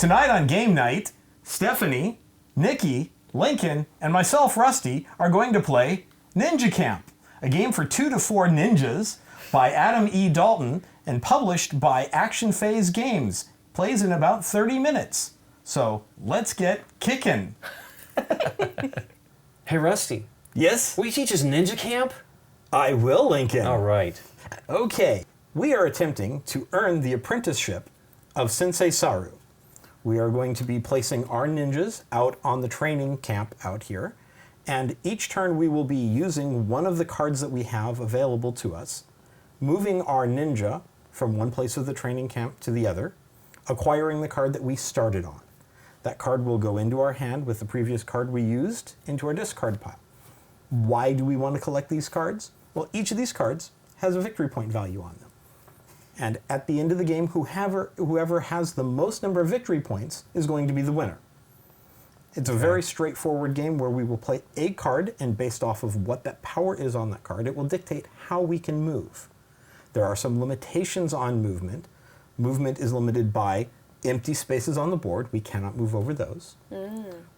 Tonight on Game Night, Stephanie, Nikki, Lincoln, and myself, Rusty, are going to play Ninja Camp, a game for 2 to 4 ninjas by Adam E. Daulton and published by Action Phase Games. Plays in about 30 minutes. So let's get kicking. Hey, Rusty. Yes? Will you teach us Ninja Camp? I will, Lincoln. All right. Okay, we are attempting to earn the apprenticeship of Sensei Saru. We are going to be placing our ninjas out on the training camp out here, and each turn we will be using one of the cards that we have available to us, moving our ninja from one place of the training camp to the other, acquiring the card that we started on. That card will go into our hand with the previous card we used into our discard pile. Why do we want to collect these cards? Well, each of these cards has a victory point value on them. And at the end of the game, whoever has the most number of victory points is going to be the winner. It's a very straightforward game where we will play a card, and based off of what that power is on that card, it will dictate how we can move. There are some limitations on movement. Movement is limited by empty spaces on the board. We cannot move over those.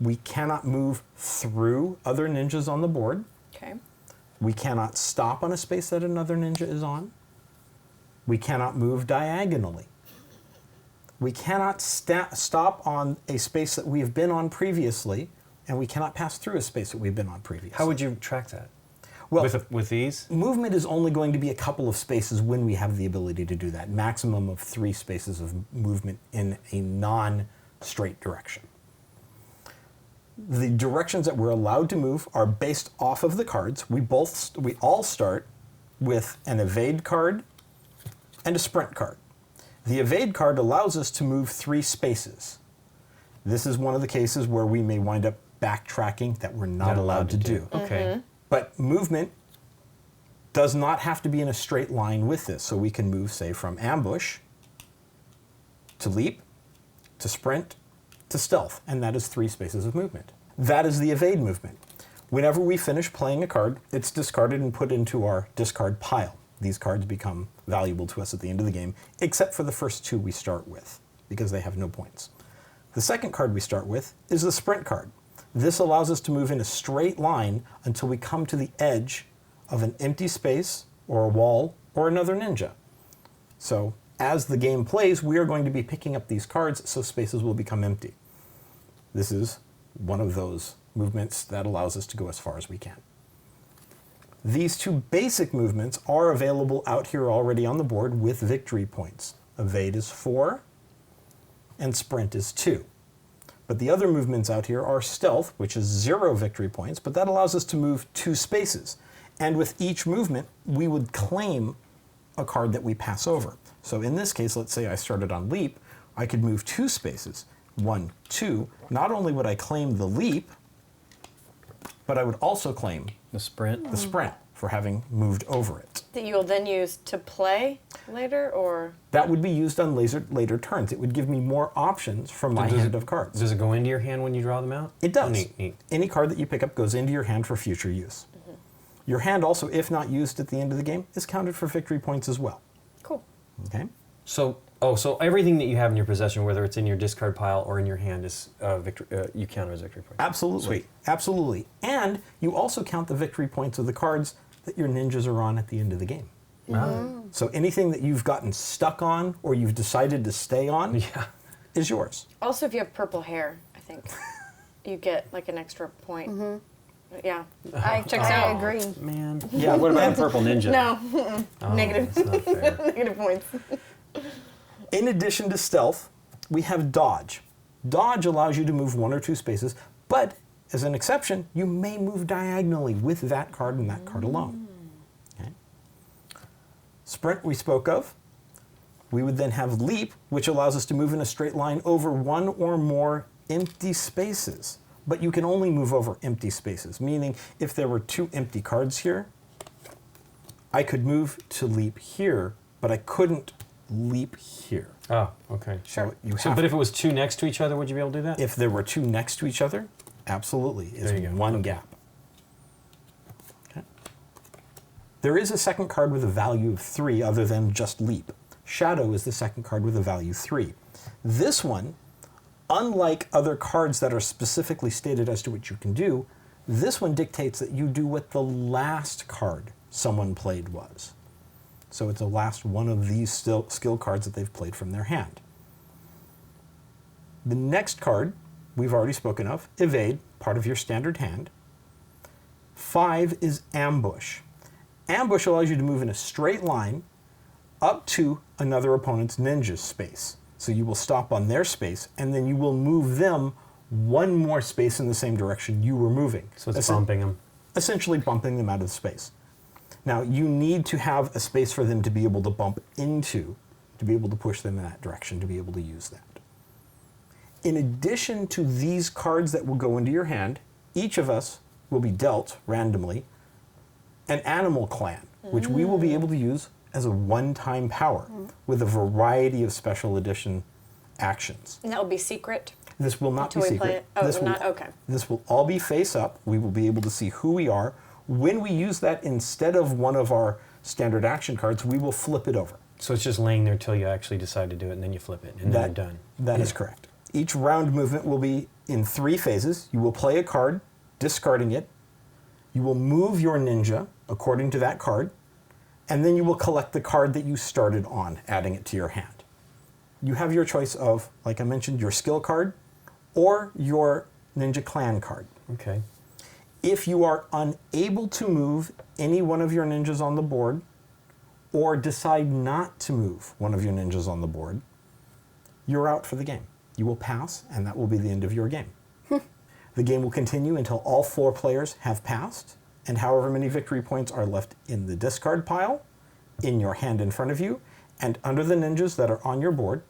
We cannot move through other ninjas on the board. Okay. We cannot stop on a space that another ninja is on. We cannot move diagonally. We cannot stop on a space that we've been on previously, and we cannot pass through a space that we've been on previously. How would you track that? Well, with these? movement is only going to be a couple of spaces when we have the ability to do that. Maximum of 3 spaces of movement in a non-straight direction. The directions that we're allowed to move are based off of the cards. We all start with an evade card and a sprint card. The evade card allows us to move 3 spaces. This is one of the cases where we may wind up backtracking that we're not allowed to do. Okay. But movement does not have to be in a straight line with this. So we can move, say, from ambush to leap to sprint to stealth, and that is 3 spaces of movement. That is the evade movement. Whenever we finish playing a card, it's discarded and put into our discard pile. These cards become valuable to us at the end of the game, except for the first 2 we start with, because they have no points. The second card we start with is the sprint card. This allows us to move in a straight line until we come to the edge of an empty space or a wall or another ninja. So as the game plays, we are going to be picking up these cards so spaces will become empty. This is one of those movements that allows us to go as far as we can. These 2 basic movements are available out here already on the board with victory points. Evade is 4 and sprint is 2. But the other movements out here are stealth, which is 0 victory points, but that allows us to move 2 spaces. And with each movement, we would claim a card that we pass over. So in this case, let's say I started on leap, I could move 2 spaces. 1, 2. Not only would I claim the leap, but I would also claim The sprint? the sprint for having moved over it. That you'll then use to play later, or? That would be used on later turns. It would give me more options from my hand of cards. Does it go into your hand when you draw them out? It does. Oh, neat. Any card that you pick up goes into your hand for future use. Your hand also, if not used at the end of the game, is counted for victory points as well. Cool. Okay? So everything that you have in your possession, whether it's in your discard pile or in your hand, is you count as victory points. Absolutely. Sweet. Absolutely. And you also count the victory points of the cards that your ninjas are on at the end of the game. So anything that you've gotten stuck on or you've decided to stay on is yours. Also, if you have purple hair, I think you get like an extra point. Yeah. Checks I out. agree. Man. Yeah, what about a purple ninja? No. Oh, Negative. That's not fair. Negative points. In addition to stealth, we have dodge. Dodge allows you to move 1 or 2 spaces, but as an exception, you may move diagonally with that card and that card alone. Okay. Sprint we spoke of. We would then have leap, which allows us to move in a straight line over 1 or more empty spaces. But you can only move over empty spaces, meaning if there were 2 empty cards here, I could move to leap here, but I couldn't leap here. Oh, okay. So But if it was 2 next to each other, would you be able to do that? If there were 2 next to each other, absolutely. It's There you go. one gap. Okay. There is a second card with a value of 3 other than just leap. Shadow is the second card with a value 3. This one Unlike other cards that are specifically stated as to what you can do, this one dictates that you do what the last card someone played was. So it's the last one of these skill cards that they've played from their hand. The next card we've already spoken of, Evade, part of your standard hand. 5 is Ambush. Ambush allows you to move in a straight line up to another opponent's ninja's space. So you will stop on their space, and then you will move them one more space in the same direction you were moving. So it's bumping them. Essentially bumping them out of space. Now, you need to have a space for them to be able to bump into, to be able to push them in that direction, to be able to use that. In addition to these cards that will go into your hand, each of us will be dealt randomly an animal clan, which we will be able to use as a one-time power with a variety of special edition actions. And that will be secret? This will not Until be we secret. play it? Oh, this will, not? Okay. This will all be face up. We will be able to see who we are. When we use that instead of one of our standard action cards, we will flip it over. So it's just laying there till you actually decide to do it, and then you flip it, and then you're done. That is correct. Each round movement will be in 3 phases. You will play a card, discarding it. You will move your ninja according to that card, and then you will collect the card that you started on, adding it to your hand. You have your choice of, like I mentioned, your skill card or your ninja clan card. Okay. If you are unable to move any one of your ninjas on the board, or decide not to move one of your ninjas on the board, you're out for the game. You will pass, and that will be the end of your game. The game will continue until all 4 players have passed, and however many victory points are left in the discard pile, in your hand in front of you, and under the ninjas that are on your board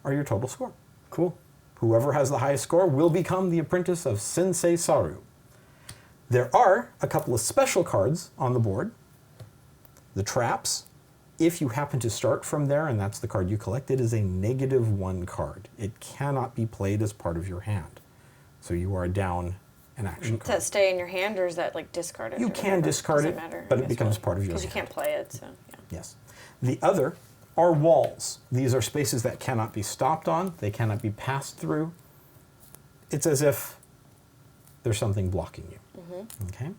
are your total score. Cool. Whoever has the highest score will become the apprentice of Sensei Saru. There are a couple of special cards on the board. The traps, if you happen to start from there and that's the card you collect, it is a -1 card. It cannot be played as part of your hand. So you are down an action Does card. that stay in your hand, or is that like discarded? You or can whatever? discard Doesn't it, matter, but I it guess, becomes really. part of your Because you hand. can't play it, so yeah. Yes. The other are walls. These are spaces that cannot be stopped on. They cannot be passed through. It's as if there's something blocking you. Okay.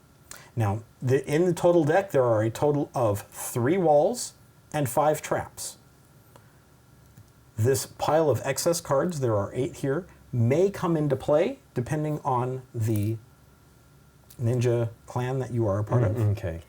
Now, in the total deck, there are a total of 3 walls and 5 traps. This pile of excess cards, there are 8 here, may come into play depending on the ninja clan that you are a part of. Okay.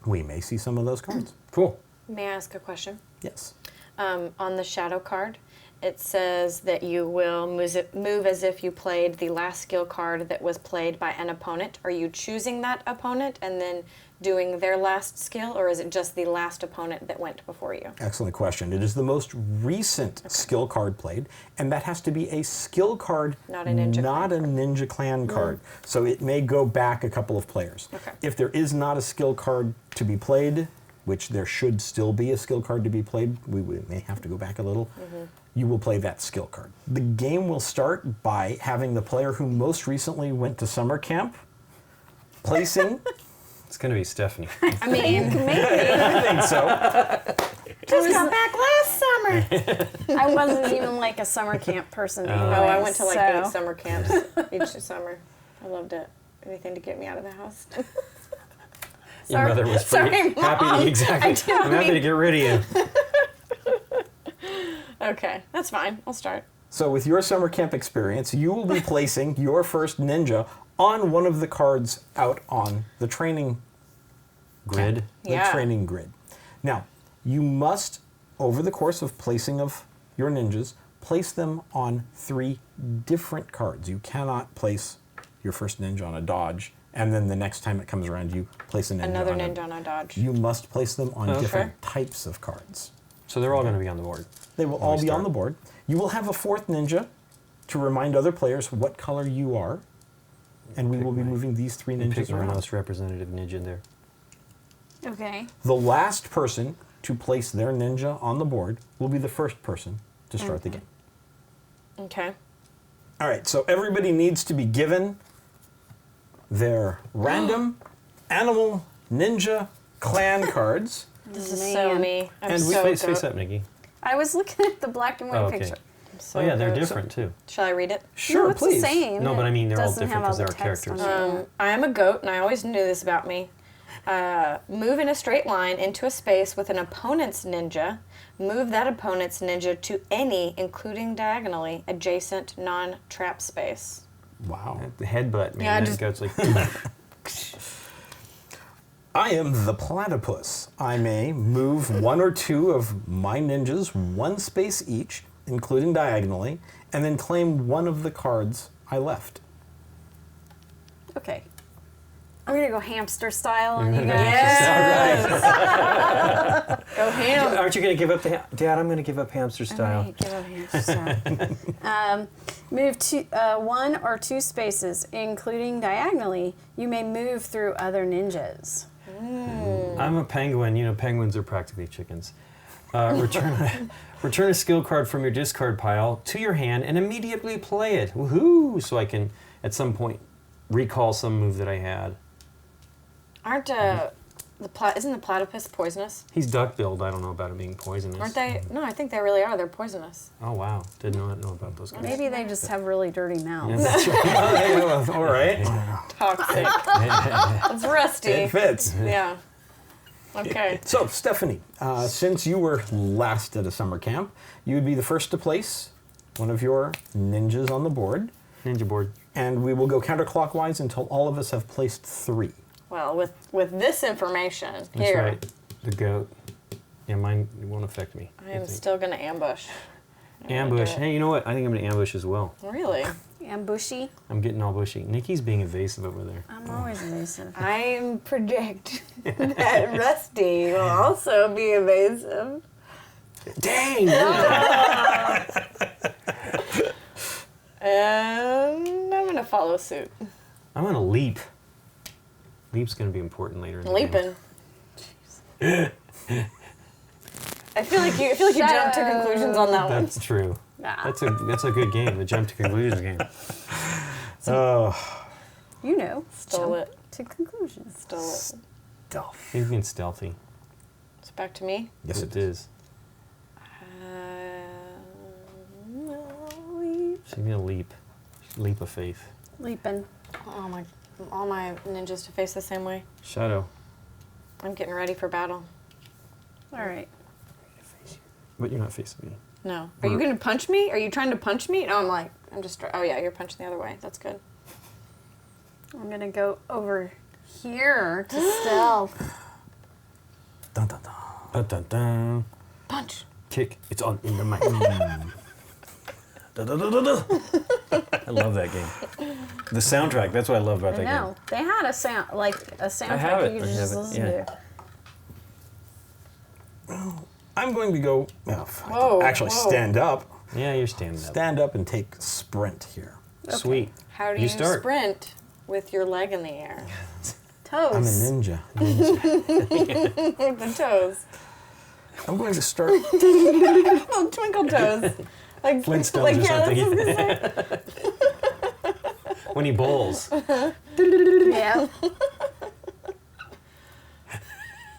We may see some of those cards. Cool. May I ask a question? Yes. On the shadow card, it says that you will move as if you played the last skill card that was played by an opponent. Are you choosing that opponent and then doing their last skill, or is it just the last opponent that went before you? Excellent question. It is the most recent skill card played, and that has to be a skill card, Not a ninja clan card. So it may go back a couple of players. Okay. If there is not a skill card to be played, which there should still be a skill card to be played, we may have to go back a little, you will play that skill card. The game will start by having the player who most recently went to summer camp placing... It's going to be Stephanie. I mean, I think so. just got back last summer. I wasn't even like a summer camp person. I went to like so. 8 summer camps each summer. I loved it. Anything to get me out of the house. Your mother was Sorry, pretty happy. Mom. Exactly. I'm happy to get rid of you. Okay, that's fine. I'll start. So with your summer camp experience, you will be placing your first ninja on one of the cards out on the training Grid. the training grid. Now, you must, over the course of placing of your ninjas, place them on 3 different cards. You cannot place your first ninja on a dodge, and then the next time it comes around, you place a ninja Another on ninja on a dodge. You must place them on Okay. different types of cards. So they're all going to be on the board. They will When all we be on start. the board. You will have a 4th ninja to remind other players what color you are, and we Pick will be my- moving these 3 Pick ninjas my around. most representative ninja there. Okay. The last person to place their ninja on the board will be the first person to start the game. Okay. All right, so everybody needs to be given their random animal ninja clan cards. This is so Man. me. I'm And we so Face up, Nikki. I was looking at the black and white Oh, okay. picture. So Oh yeah, they're good. different too. Shall I read it? Sure, No, it's please. the same. No, but I mean they're all Doesn't different have all because the they're text on characters. it. I am a goat, and I always knew this about me. Move in a straight line into a space with an opponent's ninja. Move that opponent's ninja to any, including diagonally, adjacent non-trap space. Wow. The headbutt, man. Yeah, that just- goes like. I am the platypus. I may move one or two of my ninjas one space each, including diagonally, and then claim one of the cards I left. Okay. I'm gonna go hamster style on you guys. Yes. Go ham. Aren't you going to give up the Dad? I'm going to give up hamster style. Alright, give up hamster style. Move one or two spaces, including diagonally. You may move through other ninjas. I'm a penguin. You know, penguins are practically chickens. Return a skill card from your discard pile to your hand and immediately play it. Woohoo! So I can, at some point, recall some move that I had. Aren't isn't the platypus poisonous? He's duck-billed. I don't know about it being poisonous. Aren't they? No, I think they really are. They're poisonous. Oh, wow. Did not know about those guys. Maybe they just have really dirty mouths. Yeah, that's right. All right. Toxic. It's rusty. It fits. Yeah. Okay. So, Stephanie, since you were last at a summer camp, you would be the first to place one of your ninjas on the board, Ninja board. and we will go counterclockwise until all of us have placed 3. Well, with this information That's here, right. The goat. Yeah, mine won't affect me. I am still gonna ambush. Ambush. do it. Hey, you know what? I think I'm going to ambush as well. Really? Ambushy. I'm getting all bushy. Nikki's being evasive over there. I'm always evasive. I predict that Rusty will also be evasive. Dang! And I'm gonna follow suit. I'm going to leap. Leap's going to be important later in the game. Leaping. I feel like you jumped to conclusions on that one. That's true. Ah. That's a good game, the jump to conclusions game. Oh, You know. Stole jump it. To conclusions. Stole it. stealth. He's being stealthy. It's back to me. Yes, it is. She's going to leap. Leap of faith. Leaping. Oh my! All my ninjas to face the same way. Shadow. I'm getting ready for battle. All right. But you're not facing me. No. Are you gonna punch me? Are you trying to punch me? No, I'm just. Oh yeah, you're punching the other way. That's good. I'm gonna go over here to stealth. Dun, dun, dun. Dun, dun, dun. Punch. Kick. It's on in the mic. Da, da, da, da, da. I love that game. The soundtrack. That's what I love about I that know. game. They had a soundtrack have it. you I could just have it, listen yeah. to. I'm going to go. Oh, Whoa, actually, whoa. stand up. Yeah, you're standing up. Stand up and take sprint here. Sweet. How do you start. sprint with your leg in the air? Toes. I'm a ninja. With the toes. I'm going to start. Little twinkle toes. Like Flintstones like, or yeah, something. that's what I was gonna say. When he bowls. Yeah.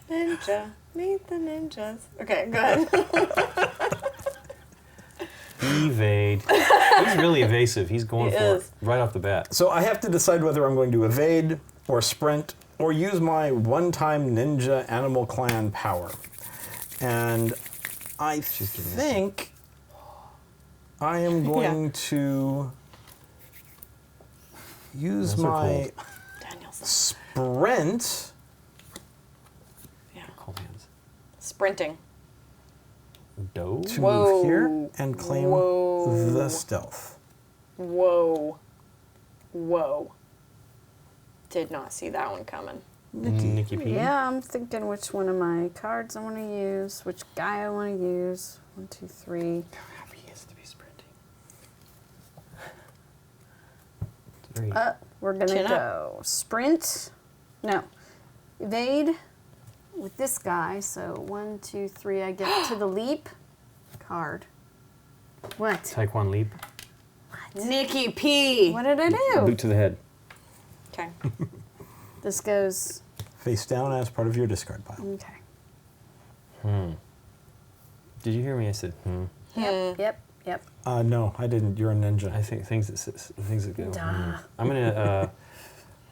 Ninja. Meet the ninjas. Okay, go ahead. Evade. He's really evasive. He's going He for is. it right off the bat. So I have to decide whether I'm going to evade or sprint or use my one-time ninja animal clan power. And I think I am going to use Those are my cold. Danielson. sprint. Yeah. Cold hands. Sprinting. Doe? To Whoa. move here and claim Whoa. the stealth. Whoa. Whoa. Did not see that one coming. Nikki P. Yeah, I'm thinking which one of my cards I want to use, which guy I want to use. 1, 2, 3. He has to be sprinting. It's very We're gonna Chin up. go sprint. No, evade with this guy. So 1, 2, 3. I get to the leap card. What? Taekwondo leap. Nikki P. What did I do? Boot to the head. Okay. This goes. Face down as part of your discard pile. Okay. Did you hear me? I said, Yep. Yep. No, I didn't. You're a ninja. I think things that go. Duh.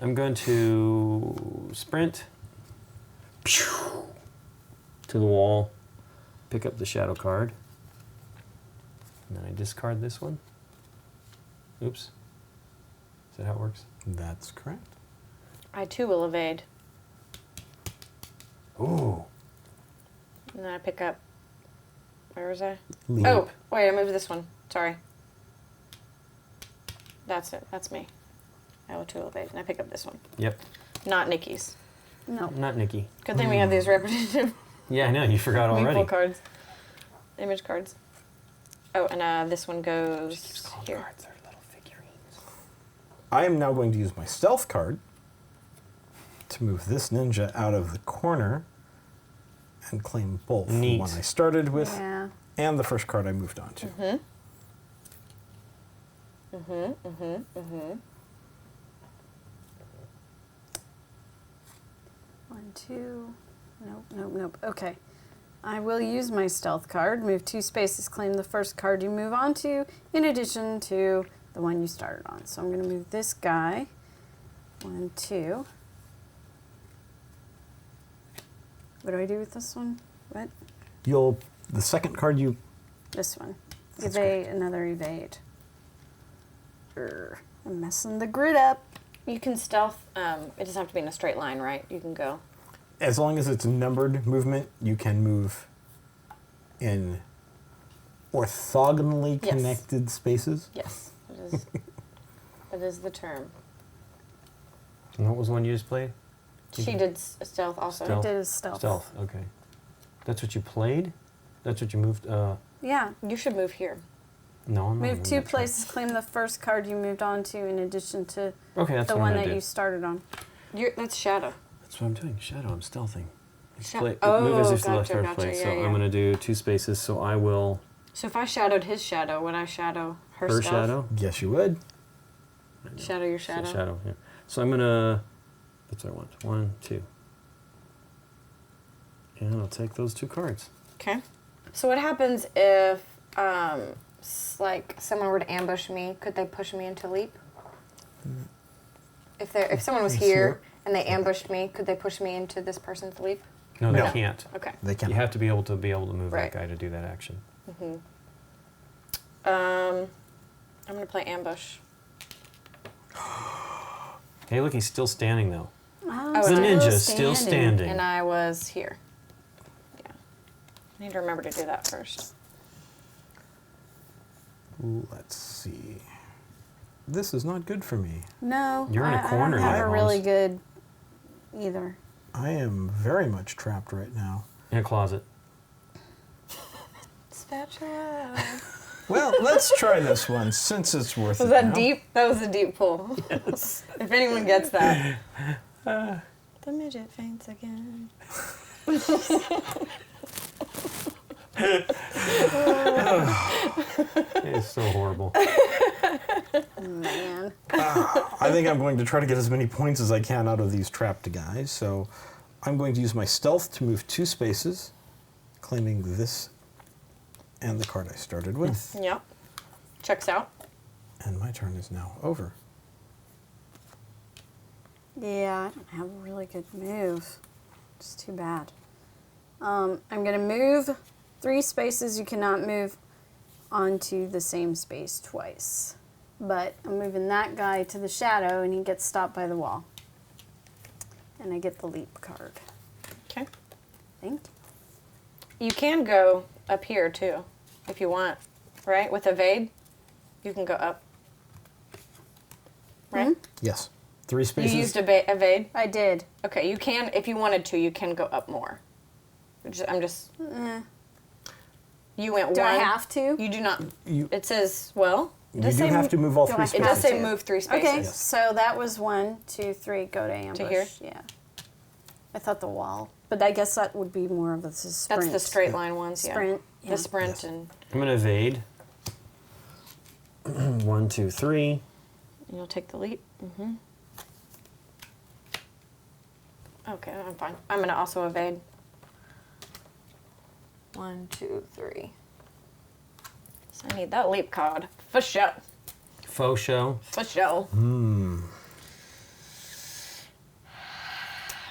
I'm going to sprint to the wall, pick up the shadow card, and then I discard this one. Oops. Is that how it works? That's correct. I too will evade. Ooh. And then I pick up. Where was I? Leap. Oh, wait, I moved this one. Sorry. That's it. That's me. I will too evade. And I pick up this one. Yep. Not Nikki's. No. Not Nikki. Good thing we have these repetitive Yeah, I know. You forgot already. meeple cards. Image cards. Oh, and this one goes here. Cards are little figurines. I am now going to use my stealth card to move this ninja out of the corner and claim both Neat. the one I started with Yeah. and the first card I moved on to. One, two. Nope, nope, nope. Okay. I will use my stealth card. Move 2 spaces, claim the first card you move on to, in addition to the one you started on. So I'm going to move this guy. 1, 2. What do I do with this one? What? The second card you, This one. That's Evade, another evade. I'm messing the grid up. You can stealth. It doesn't have to be in a straight line, right? You can go. as long as it's numbered movement, you can move in orthogonally Yes. connected spaces. Yes, it is. That is the term. And what was one you just played? She did stealth also. Stealth. I did a stealth. Stealth. Okay. That's what you played? That's what you moved? Yeah. You should move here. No, I'm not. Move moving 2 that track. places, claim the first card you moved on to in addition to Okay, that's the what one I'm that gonna do. you started on. That's shadow. That's what I'm doing. Shadow. I'm stealthing. Sha- Move as oh, if the left gotcha, card gotcha, play. yeah, So yeah. I'm gonna do 2 spaces. So I will So if I shadowed his shadow, would I shadow her her stealth? shadow. Yes, you would. Shadow your So shadow. shadow. Yeah. So I'm gonna. That's what I want. 1, 2. And I'll take those 2 cards. Okay. So what happens if, like, someone were to ambush me? Could they push me into leap? If someone was here and they ambushed me, could they push me into this person's leap? No, they No. can't. Okay. They can. You have to be able to move Right. that guy to do that action. I'm gonna play ambush. Hey, look, he's still standing though. Oh, The still ninja still standing. And I was here. Yeah. I need to remember to do that first. Let's see. This is not good for me. No, You're in a corner I don't have here, a really Holmes. good either. I am very much trapped right now. In a closet. Spatula. Well, let's try this one since it's worth Was it. that now. deep? That was a deep pull. Yes. If anyone gets that. The midget faints again. It's so horrible. Man. I think I'm going to try to get as many points as I can out of these trapped guys. So I'm going to use my stealth to move 2 spaces, claiming this and the card I started with. Yep. Checks out. And my turn is now over. Yeah, I don't have a really good move. It's too bad. I'm going to move 3 spaces. You cannot move onto the same space twice. But I'm moving that guy to the shadow, and he gets stopped by the wall. And I get the leap card. Okay. Thank you. You can go up here too, if you want. Right? With evade, you can go up. Right? Yes. 3 spaces. You used evade. I did. Okay, you can, if you wanted to, you can go up more. I'm just. You went Do one. I have to? You do not. You- It says, well. It You does do say have to move all do 3 I It spaces. does say to. move 3 spaces. Okay, Yes. so that was 1, 2, 3, go to ambush. here? Yeah. I thought the wall. But I guess that would be more of a sprint. That's the straight line ones, yeah. Sprint. Yeah. The sprint Yes. and I'm gonna evade. 1, 2, 3. you'll take the leap. Okay, I'm fine. I'm gonna also evade. 1, 2, 3. So I need that leap card. For sure. Faux show. For sure.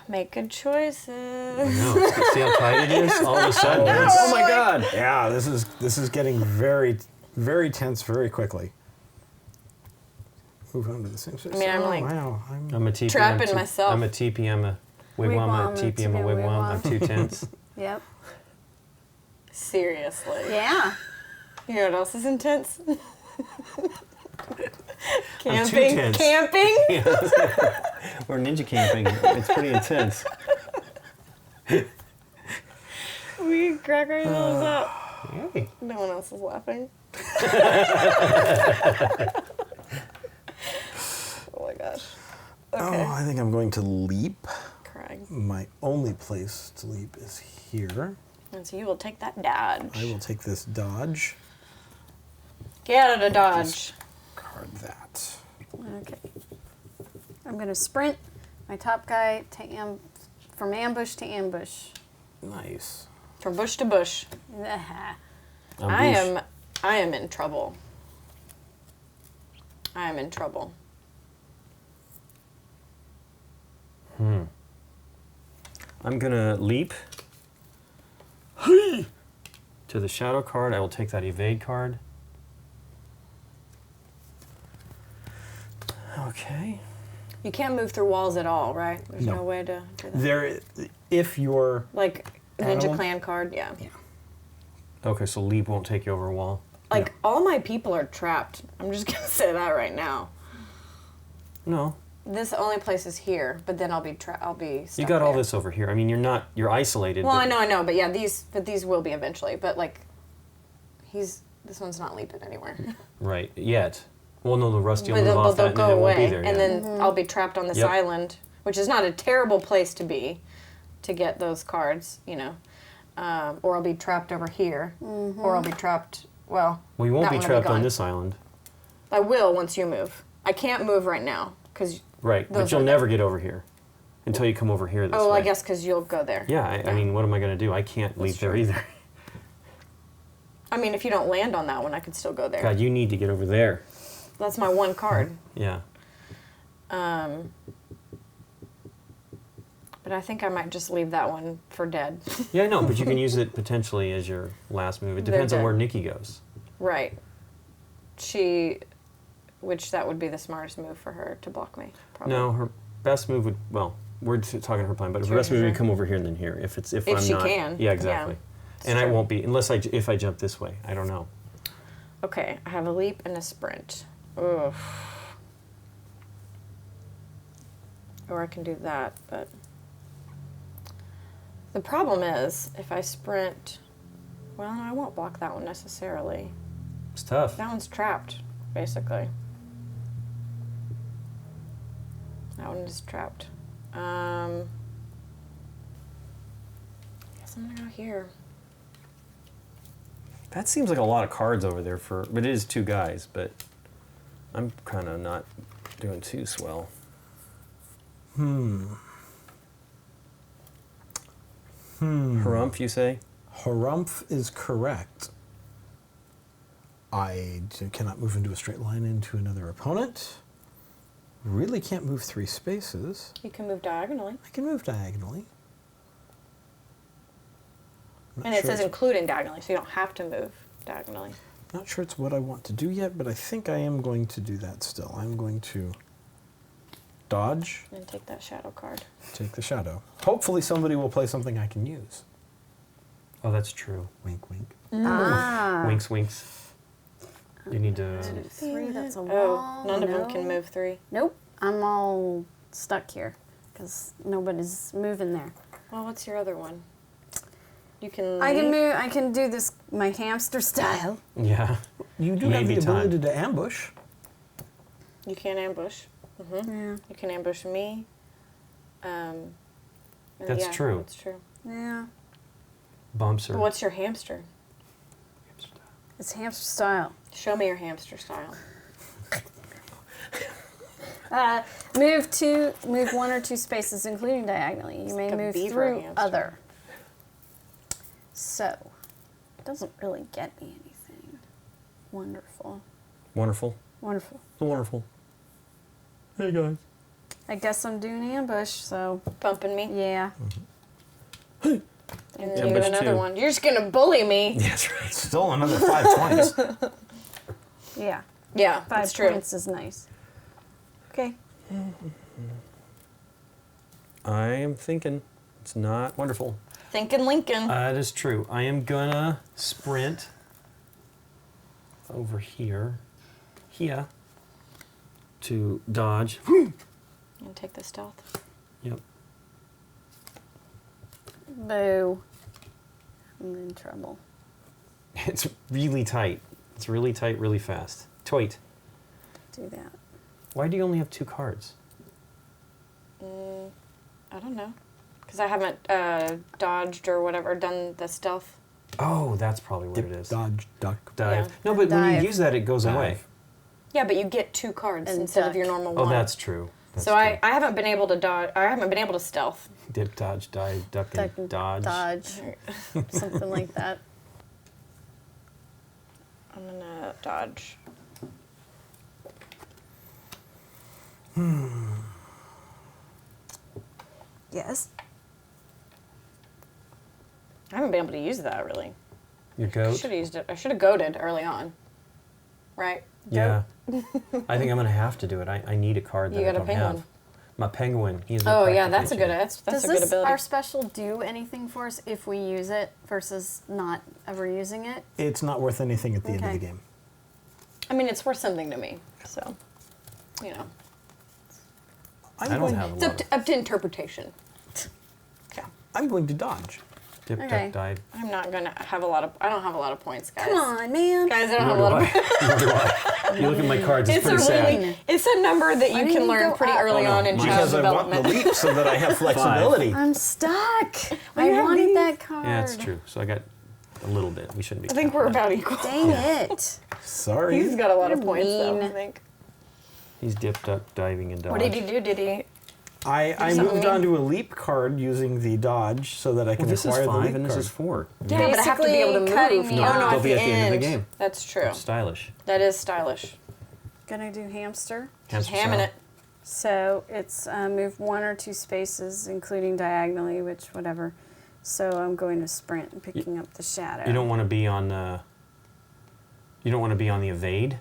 Make good choices. No, see how tight it is? All of a sudden, oh my god! Yeah, this is getting very, very tense very quickly. Move on to the same space. I mean, I'm like wow. I'm a TP. trapping myself. I'm a TP. I'm a wigwam. I'm a TP. I'm a wigwam. I'm too tense. Yep. Seriously. Yeah. You know what else is intense? I'm too Camping. tense. Camping. Or ninja camping. It's pretty intense. We crack ourselves up. Hey. No one else is laughing. Oh my gosh. Okay. Oh, I think I'm going to leap. Crying. My only place to leap is here. And so you will take that dodge. I will take this dodge. Get out of the dodge. Card that. Okay. I'm going to sprint my top guy to from ambush to ambush. Nice. From bush to bush. I'm I am in trouble. I am in trouble. I'm gonna leap to the shadow card. I will take that evade card. Okay. You can't move through walls at all, right? There's no, No. way to do that. There, if you're Like Ninja Animal? Clan card, yeah. Okay, so leap won't take you over a wall. Like all my people are trapped. I'm just gonna say that right now. No, This only place is here, but then I'll be you stuck got all there. this over here. I mean, you're isolated. Well, but I know, but yeah, these will be eventually. But like, this one's not leaping anywhere. Right, yet. Well, no, the Rusty will But move they'll, off they'll that and go then it won't away, be there and yet. then I'll be trapped on this Yep. island, which is not a terrible place to be, to get those cards, you know. Or I'll be trapped over here, or I'll be trapped. Well, Well, you won't that be one will trapped on gone. this island. I will once you move. I can't move right now because. Right, but Those you'll are- never get over here until you come over here this Oh, way. I guess because you'll go there. Yeah, I mean, what am I going to do? I can't leap there true. either. I mean, if you don't land on that one, I could still go there. God, you need to get over there. That's my one card. Yeah. But I think I might just leave that one for dead. Yeah, no, but you can use it potentially as your last move. It They're depends on dead. where Nikki goes. Right. Which that would be the smartest move for her to block me. Probably. No, her best move would, well, we're talking her plan, but her best move would come over here and then here. If I'm she not. can. Yeah, exactly. It's And I true. won't be, unless if I jump this way. I don't know. Okay, I have a leap and a sprint. Ugh. Or I can do that, but the problem is if I sprint, well, I won't block that one necessarily. It's tough. That one's trapped, basically. That one is trapped. I guess I'm gonna go here. That seems like a lot of cards over there but it is two guys, but I'm kind of not doing too swell. Harumph, you say? Harumph is correct. I cannot move into a straight line into another opponent. Really can't move 3 spaces. You can move diagonally. I can move diagonally. Not And it sure says it's- including diagonally, so you don't have to move diagonally. Not sure it's what I want to do yet, but I think I am going to do that still. I'm going to dodge, And take that shadow card. take the shadow. Hopefully somebody will play something I can use. Oh, that's true. Wink, wink. Ah. Winks, winks. You need to... 3, that's a wall. Oh, none of them No. can move 3. Nope. I'm all stuck here because nobody's moving there. Well, what's your other one? You can. I can leap. move. I can do this my hamster style. Yeah. You do have Maybe the ability time. to ambush. You can ambush. Yeah. You can ambush me. That's yeah, true. That's true. Yeah. Bumps But or... what's your hamster? It's hamster style. Show me your hamster style. Move 1 or 2 spaces, including diagonally. You may like a move beaver through hamster. other. So, it doesn't really get me anything. Wonderful. Wonderful. Wonderful. Wonderful. Hey, guys. I guess I'm doing ambush, so Bumping me. yeah. And Yeah, you but get another two. one. You're just gonna bully me. That's right. Still another 5 points. Yeah. Yeah, 5 that's true. points is nice. Okay. I am thinking it's not wonderful. Thinking Lincoln. That is true. I am gonna sprint over here, to dodge. And take the stealth. Yep. Boo. I'm in trouble. It's really tight. It's really tight, really fast. Toit. Do that. Why do you only have 2 cards? I don't know. Because I haven't dodged or whatever, done the stealth. Oh, that's probably what Dip, it is. dodge, duck. Dive. Yeah. No, but when Dive. you use that, it goes Dive. away. Yeah, but you get 2 cards And instead of duck. your normal Oh, one. that's true. That's So true. I haven't been able to dodge. I haven't been able to stealth. Dip, dodge, dive, duck, Duck and dodge. Dodge. Something like that. I'm gonna dodge. Yes. I haven't been able to use that really. Your I goat. should have used it. I should have goaded early on. Right? Yeah. I think I'm gonna have to do it. I need a card that You I got a don't penguin. have. My penguin. He's Oh yeah, that's a good. That's Does a good this ability. our special do anything for us if we use it versus not ever using it? It's not worth anything at the end of Okay. the game. I mean, it's worth something to me. So, you know, I don't have a it's lot of up to interpretation. Yeah. I'm going to dodge. dip, Okay. duck, dive. I'm not gonna have a lot of. I don't have a lot of points, guys. Come on, man. guys. I don't have a Nor lot do of. I. Nor do I. You look at my cards, it's pretty sad. It's a number that you didn't can you learn go pretty up? early Oh, no, on in mine- child Because I want the development. leap so that I have flexibility. I'm stuck. I have wanted these. that card. Yeah, it's true. So I got a little bit. We shouldn't be. I think we're counting that. about equal. Dang it. Sorry. He's got a lot of You're points, though. I mean. think. He's dipped up, diving, and dodge. What did he do? Did he? I something moved mean. on to a leap card using the dodge so that I can Well, this is acquire the 5 leap and this card. is 4. Yeah, but I have to be able to Basically cutting move. me Oh off. no, They'll at be the at the end of the end. game. That's true. Stylish. That is stylish. Gonna do hamster. She's Hamster hamming style. it. So it's move 1 or 2 spaces, including diagonally, which whatever. So I'm going to sprint and picking up the shadow. You don't want to be on the. You don't want to be on the evade,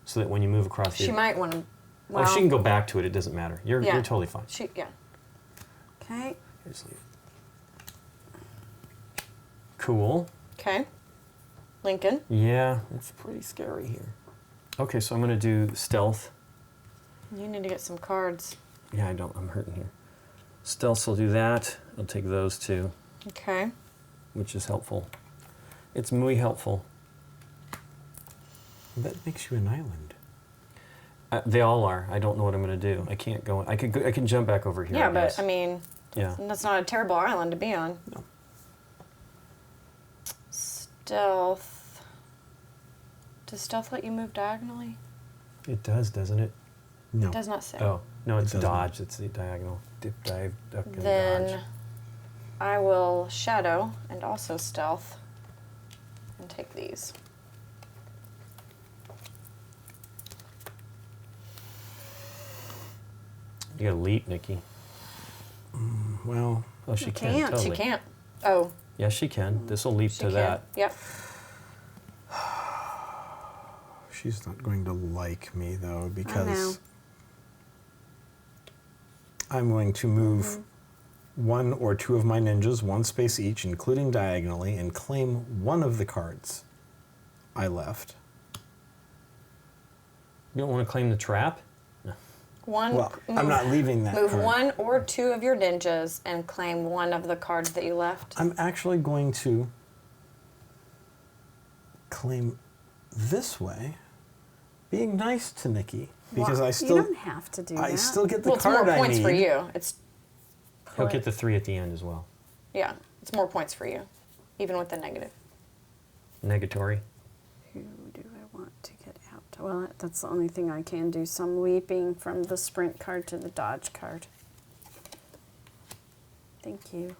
so that when you move across the. She might want to. Oh, she can go back to it. It doesn't matter. You're Yeah. totally fine. Yeah. Okay. Just leave it. Cool. Okay. Lincoln. Yeah, it's pretty scary here. Okay, so I'm gonna do stealth. You need to get some cards. Yeah, I don't. I'm hurting here. Stealth will do that. I'll take those 2, Okay. which is helpful. It's muy helpful. That makes you an island. They all are. I don't know what I'm gonna do. I can't go. I can jump back over here. Yeah, I but guess. I mean, Yeah. that's not a terrible island to be on. No. Stealth. Does stealth let you move diagonally? It does, doesn't it? No. It does not say. Oh no, it's It doesn't. dodge. It's the diagonal. Dip, dive, duck, and Then dodge. I will shadow and also stealth and take these. You gotta leap, Nikki. Well, Oh, she You can. can't. Totally. She can't. Oh, Yes, she can. This will leap she to can. that. Yep. she's not going to like me though know. because I'm going to move 1 or 2 of my ninjas, 1 space each, including diagonally, and claim 1 of the cards I left. You don't want to claim the trap? One. Well, I'm not leaving that Move card. 1 or 2 of your ninjas and claim 1 of the cards that you left. I'm actually going to claim this way, being nice to Nikki, because Well, I still You don't have to do I that. still get the Well, it's more card I points need. for you. It's He'll get the 3 at the end as well. yeah, it's more points for you, even with the negative. Negatory. Who do I want to get out? Well, that's the only thing I can do. So I'm leaping from the sprint card to the dodge card. Thank you.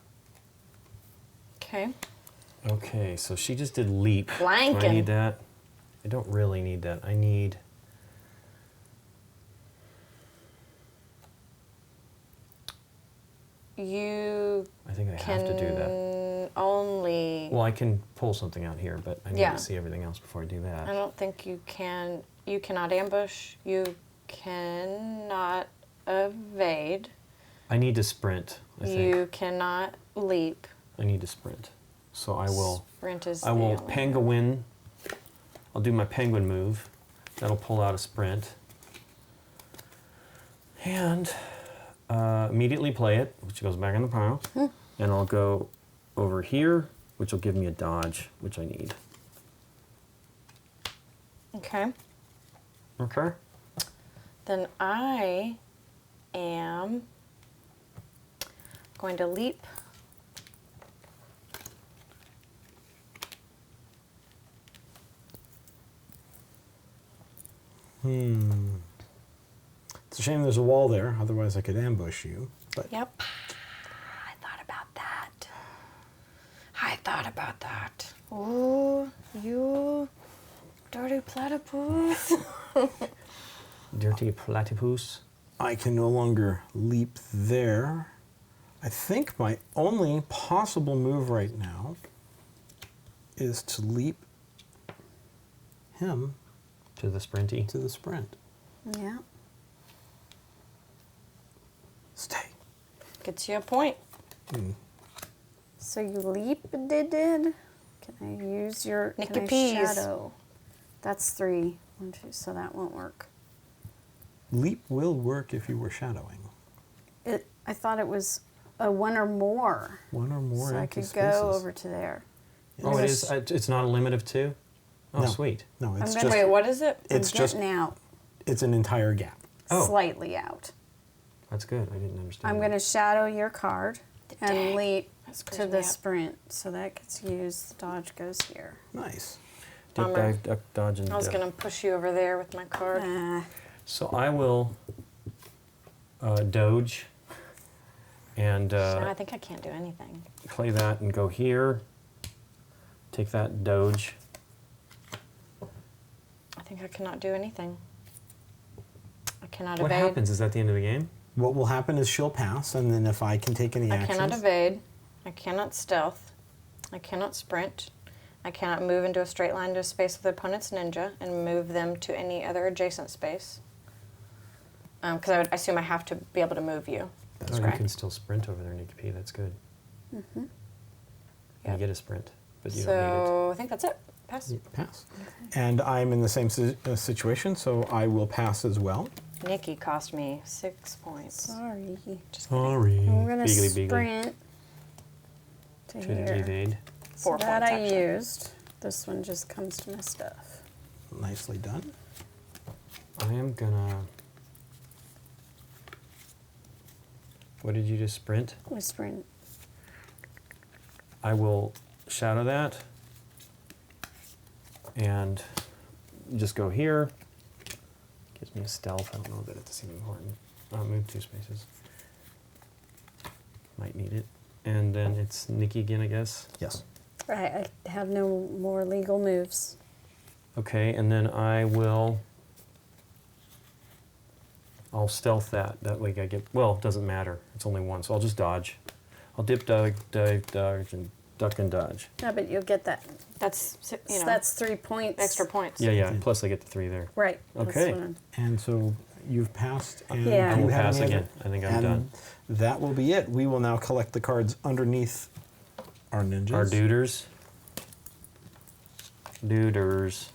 Okay. Okay, so she just did leap. Do I Blanking. need that? I don't really need that. I need... You I think I can have to do that. only... Well, I can pull something out here, but I need Yeah. to see everything else before I do that. I don't think you can... You cannot ambush. You cannot evade. I need to sprint, I think. You cannot leap. I need to sprint. So I will... Sprint is I will the only- penguin. I'll do my penguin move. That'll pull out a sprint. And immediately play it, which goes back in the pile. And I'll go over here, which will give me a dodge, which I need. Okay. Okay. Then I am going to leap. It's a shame there's a wall there, otherwise I could ambush you. But Yep. I thought about that. I thought about that. Ooh, you dirty platypus. Dirty platypus. I can no longer leap there. I think my only possible move right now is to leap him To the sprinty. to the sprint. Yeah. Stay. Gets you a point. So you leap did. Can I use your Nikki can I Peas. shadow? That's 3. 1, 2, so that won't work. Leap will work if you were shadowing. I thought it was a 1 or more. One or more So I empty could spaces. go over to there. Oh, it Yes. is? It's not a limit of 2? Oh, No. sweet. No, it's I'm just Wait, what is it? it's I'm just getting out. it's an entire gap. Oh. Slightly out. That's good. I didn't understand I'm that. going to shadow your card and Dang. leap That to screws the me up. sprint. So that gets used. The dodge goes here. Nice. Dip, Bummer. dive, duck, dodge, and I was dip. going to push you over there with my card. So I will doge and No, I think I can't do anything. play that and go here. Take that doge. I think I cannot do anything. I cannot What evade. happens? Is that the end of the game? What will happen is she'll pass, and then if I can take any I actions, cannot evade. I cannot stealth. I cannot sprint. I cannot move into a straight line to a space with the opponent's ninja and move them to any other adjacent space. Because I would assume I have to be able to move you. Oh, That's you correct. can still sprint over there, Nikki P. That's good. You Yep. get a sprint, but you don't need So I think that's it. Pass. pass. And I'm in the same situation, so I will pass as well. Nikki cost me 6 points. Sorry. Just Sorry. I'm going to Beagly, beagly. sprint to Should here. evade. So 4 that points, I actually. used. This one just comes to my stuff. Nicely done. I am gonna... What did you just sprint? We sprint. I will shadow that and just go here. Gives me a stealth. I don't know that it's even important. I'll move 2 spaces. Might need it. And then it's Nikki again, I guess. Yes. I have no more legal moves. Okay, and then I'll stealth that. That way I get, well, it doesn't matter. It's only 1, so I'll just dodge. I'll dip, dive, dodge, and duck and dodge. Yeah, but you'll get that. That's, you know, That's 3 points. extra points. Yeah, plus I get the 3 there. Right. Okay. That's what And so you've passed. And Yeah. do I will you have pass any other- again. I think I'm and done. That will be it. We will now collect the cards underneath our ninjas. Our duders. Duders.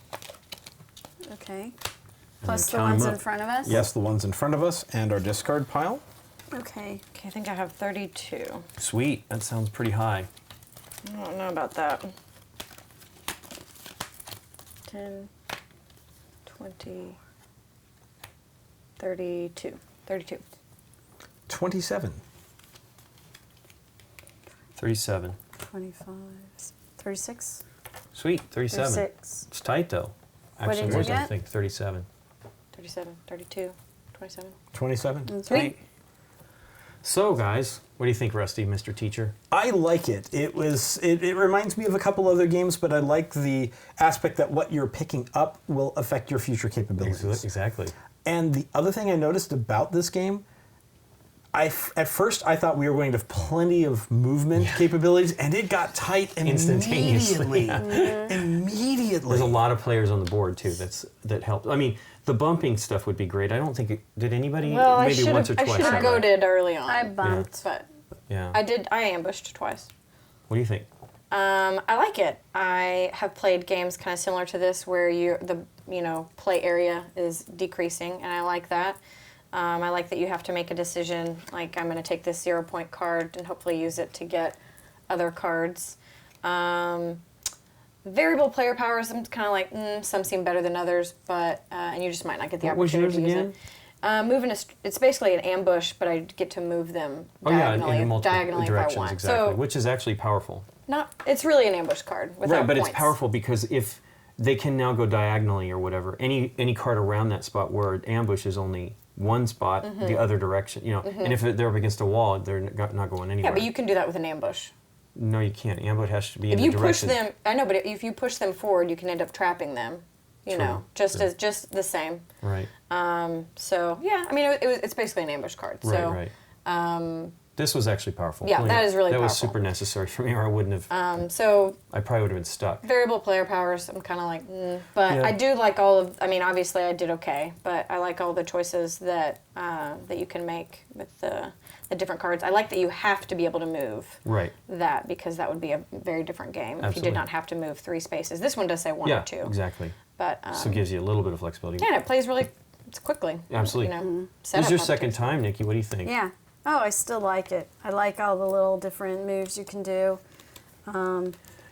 Okay. And Plus then the count 'em ones in up. front of us? Yes, the ones in front of us and our discard pile. Okay. Okay, I think I have 32. Sweet. That sounds pretty high. I don't know about that. 10, 20, 32. 32. 27. 37. 25. 36. Sweet. 37. 36. It's tight though. What Actually, did more you than I get? think. 37. 37, 32, 27. 27. Okay. Sweet. So, guys, what do you think, Rusty, Mr. Teacher? I like it. It reminds me of a couple other games, but I like the aspect that what you're picking up will affect your future capabilities. Exactly. And the other thing I noticed about this game, at first I thought we were going to have plenty of movement capabilities, and it got tight Instantaneously. immediately. Immediately. There's a lot of players on the board too. That helped. I mean, the bumping stuff would be great. I don't think did anybody Well, maybe once or twice. I should have have that. goaded early on. I bumped. But Yeah. I ambushed twice. What do you think? I like it. I have played games kind of similar to this where the play area is decreasing, and I like that. I like that you have to make a decision, like I'm going to take this 0 point card and hopefully use it to get other cards. Variable player powers, I'm kind of like, some seem better than others, but and you just might not get the What was opportunity yours to use again? it. Moving it's basically an ambush, but I get to move them Oh yeah, diagonally, in multiple diagonally directions if I want. exactly, So which is actually powerful. it's really an ambush card without Right, but points. it's powerful because if they can now go diagonally or whatever, any card around that spot where ambush is only one spot, the other direction, and if they're up against a wall, they're not going anywhere. Yeah, but you can do that with an ambush. No, you can't. Ambush has to be If in you the push direction. them, I know, but if you push them forward, you can end up trapping them. You True, know, just true. just the same. Right. So yeah, I mean, it's basically an ambush card. So, Right. This was actually powerful. Yeah, that is really That was powerful. super necessary for me, or I wouldn't have. So I probably would have been stuck. variable player powers, I'm kind of like, but Yeah. I do like I mean, obviously I did okay, but I like all the choices that you can make with the different cards. I like that you have to be able to move Right. that, because that would be a very different game if you Absolutely. did not have to move 3 spaces. This one does say 1 Yeah. or 2. Exactly. But So it gives you a little bit of flexibility. yeah, and it plays really quickly. Absolutely. You know, This setup is your up second to- time, Nikki. What do you think? Yeah. Oh, I still like it. I like all the little different moves you can do.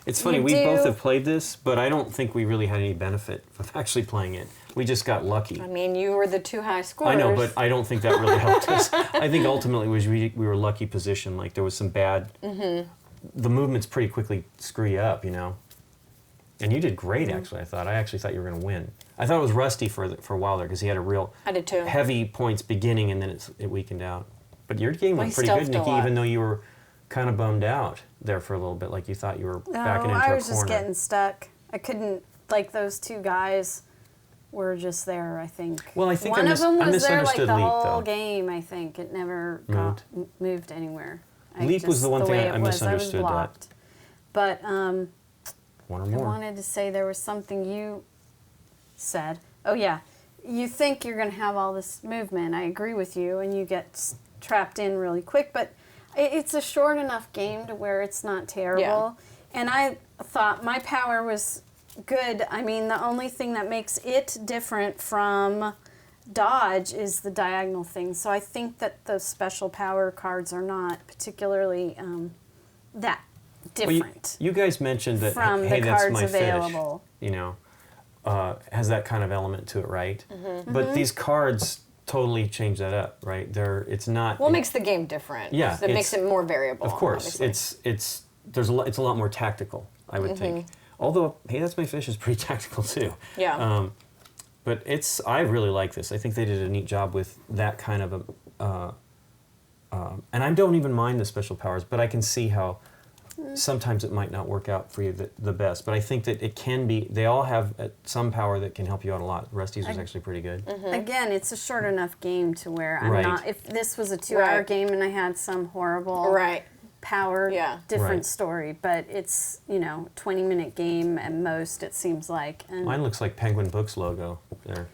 It's funny, You we both do- have played this, but I don't think we really had any benefit of actually playing it. We just got lucky. I mean, you were the 2 high scorers. I know, but I don't think that really helped us. I think ultimately we were lucky position. Like there was some bad. The movements pretty quickly screw you up, And you did great, actually. I actually thought you were going to win. I thought it was Rusty for a while there because he had a real I did too. heavy points beginning, and then it weakened out. But your game Well, went he pretty good, stealthed a Nikki, lot. even though you were kind of bummed out there for a little bit, like you thought you were No, backing into I a was just corner. getting stuck. I couldn't, like those 2 guys were just there, I think. Well, I think one of them I was there like misunderstood the Leap, whole though. game, I think. It never moved anywhere. Leap was the one thing way I it was, misunderstood that. I was blocked. But One or I more. wanted to say there was something you said. Oh, yeah. You think you're going to have all this movement. I agree with you, and you get trapped in really quick. But it's a short enough game to where it's not terrible. Yeah. And I thought my power was good. I mean, the only thing that makes it different from dodge is the diagonal thing. So I think that the special power cards are not particularly that Well, different you guys mentioned that, from hey, the that's cards my available. fish. Has that kind of element to it, right? Mm-hmm. But these cards totally change that up, right? It's not. What makes the game different? Yeah, That makes it more variable. Of course, obviously. it's a lot more tactical, I would think. Although, hey, that's my fish is pretty tactical too. Yeah. But I really like this. I think they did a neat job with that kind of and I don't even mind the special powers, but I can see how sometimes it might not work out for you the best. But I think that it can be. They all have some power that can help you out a lot. Rusty's was actually pretty good. Again, it's a short enough game to where I'm Right. not. If this was a 2-hour Right. game and I had some horrible Right. power, Yeah. different Right. story. But it's 20-minute game at most. It seems like. And Mine looks like Penguin Books logo there.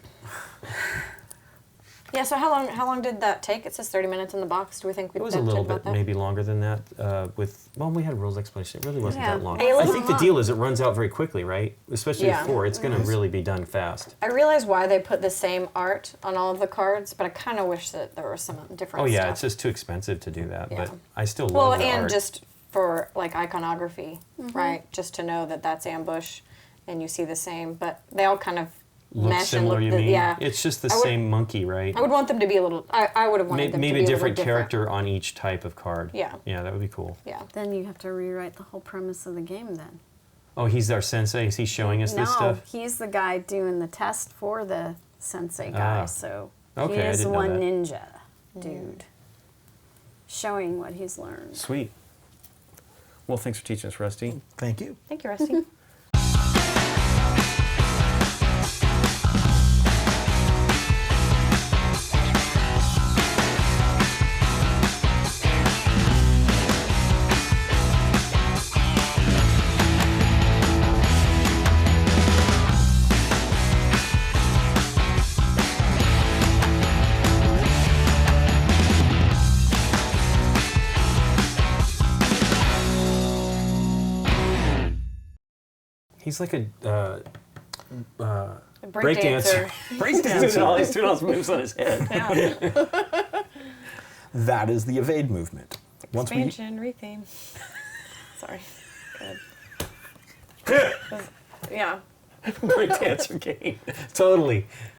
Yeah. So how long did that take? It says 30 minutes in the box. Do we think we It was a did little about bit, that? maybe longer than that. We had a rules explanation. It really wasn't Yeah. that long. A I little think the long. deal is it runs out very quickly, right? Especially Yeah. with 4, it's going to really be done fast. I realize why they put the same art on all of the cards, but I kind of wish that there was some different Oh yeah, stuff. it's just too expensive to do that. Yeah. But I still Well, love the and art. just for like iconography, right? Just to know that that's ambush, and you see the same, but they all kind of Looks mesh similar, and you look. mean? Yeah, It's just the I would- same monkey, right? I would want them to be a little. I would have wanted them Maybe to a be different a little character on each type of card. Yeah. Yeah, that would be cool. Yeah. then you have to rewrite the whole premise of the game. Then Oh, he's our sensei. Is he showing us this stuff? he's the guy doing the test for the sensei guy. Ah. So Okay, he I is didn't know one that. ninja dude. showing what he's learned. Sweet. Well, thanks for teaching us, Rusty. Thank you. Thank you, Rusty. He's like a A break dancer. Break He's doing all his moves on his head. Yeah. That is the evade movement. Once we Expansion, retheme. Sorry. Good. Yeah. Break dancer game. Totally.